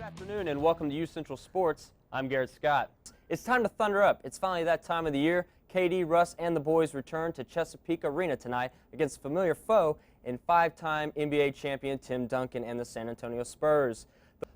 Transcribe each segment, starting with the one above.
Afternoon and welcome to U Central Sports. I'm Garrett Scott. It's time to thunder up. It's finally that time of the year. KD, Russ, and the boys return to Chesapeake Arena tonight against a familiar foe in five-time NBA champion Tim Duncan and the San Antonio Spurs.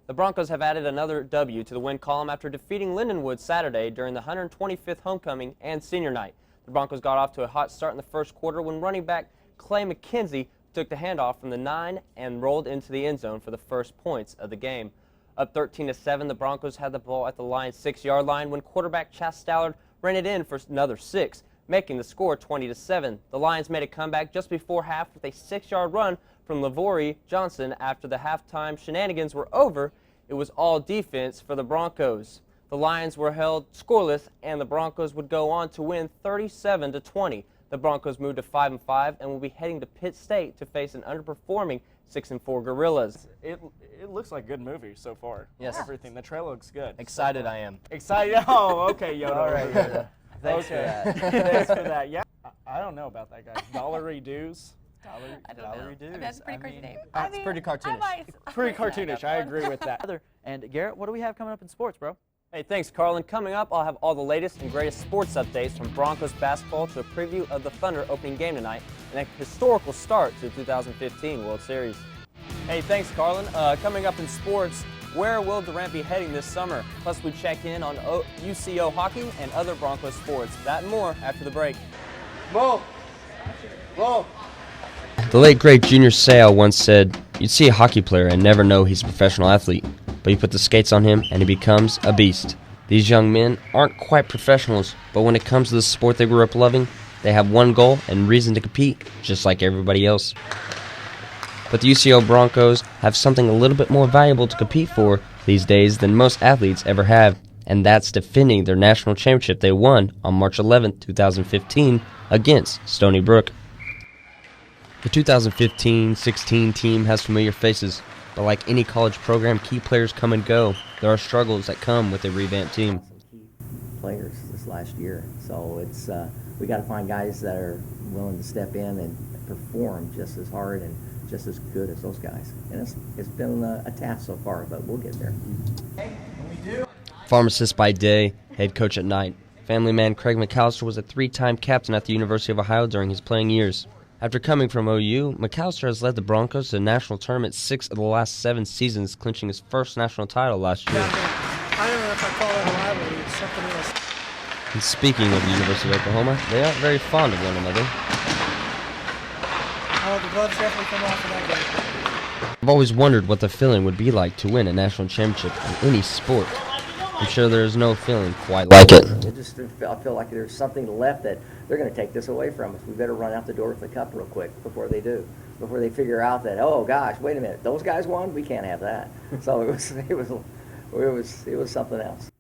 The Broncos have added another W to the win column after defeating Lindenwood Saturday during the 125th homecoming and senior night. The Broncos got off to a hot start in the first quarter when running back Clay McKenzie took the handoff from the 9 and rolled into the end zone for the first points of the game. Up 13-7, the Broncos had the ball at the Lions' 6-yard line when quarterback Chas Stallard ran it in for another 6, making the score 20-7. The Lions made a comeback just before half with a 6-yard run from Lavorie Johnson. After the halftime shenanigans were over, it was all defense for the Broncos. The Lions were held scoreless, and the Broncos would go on to win 37-20. The Broncos moved to 5-5 and will be heading to Pitt State to face an underperforming 6-4 Gorillas. It looks like a good movie so far. Yes. Everything. The trailer looks good. Excited I am. Excited? Oh, okay, Yoda. All right, Yoda. Thanks for that. Thanks for that. Yeah. I don't know about that, guys. Dollary dues. I don't know. Dues. That's a pretty crazy name. It's pretty cartoonish. Pretty cartoonish. I agree with that. And Garrett, what do we have coming up in sports, bro? Hey, thanks, Carlin. Coming up, I'll have all the latest and greatest sports updates from Broncos basketball to a preview of the Thunder opening game tonight and a historical start to the 2015 World Series. Hey, thanks, Carlin. Coming up in sports, where will Durant be heading this summer? Plus, we check in on UCO hockey and other Broncos sports. That and more after the break. Mo! The late great Junior Seau once said, "You'd see a hockey player and never know he's a professional athlete, but you put the skates on him and he becomes a beast." These young men aren't quite professionals, but when it comes to the sport they grew up loving, they have one goal and reason to compete, just like everybody else. But the UCO Broncos have something a little bit more valuable to compete for these days than most athletes ever have, and that's defending their national championship they won on March 11, 2015 against Stony Brook. The 2015-16 team has familiar faces, but like any college program, key players come and go. There are struggles that come with a revamped team. Key players this last year, so it's we got to find guys that are willing to step in and perform just as hard and just as good as those guys. And it's been a task so far, but we'll get there. Pharmacist by day, head coach at night, family man Craig McAllister was a 3-time captain at the University of Ohio during his playing years. After coming from OU, McAllister has led the Broncos to the national tournament 6 of the last 7 seasons, clinching his first national title last year. I don't know if I call that a rivalry, it's something else. And speaking of the University of Oklahoma, they aren't very fond of one another. Oh, the blood's definitely come off of that game. I've always wondered what the feeling would be like to win a national championship in any sport. I'm sure there's no feeling quite like it. I feel like there's something left that they're going to take this away from us. We better run out the door with the cup real quick before they do. Before they figure out that, oh gosh, wait a minute, those guys won, we can't have that. So it was something else.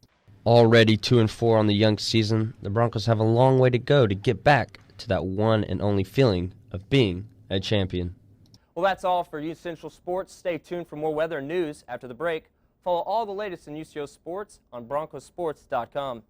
Already 2-4 on the young season, the Broncos have a long way to go to get back to that one and only feeling of being a champion. Well, that's all for U Central Sports. Stay tuned for more weather and news after the break. Follow all the latest in UCO sports on broncosports.com.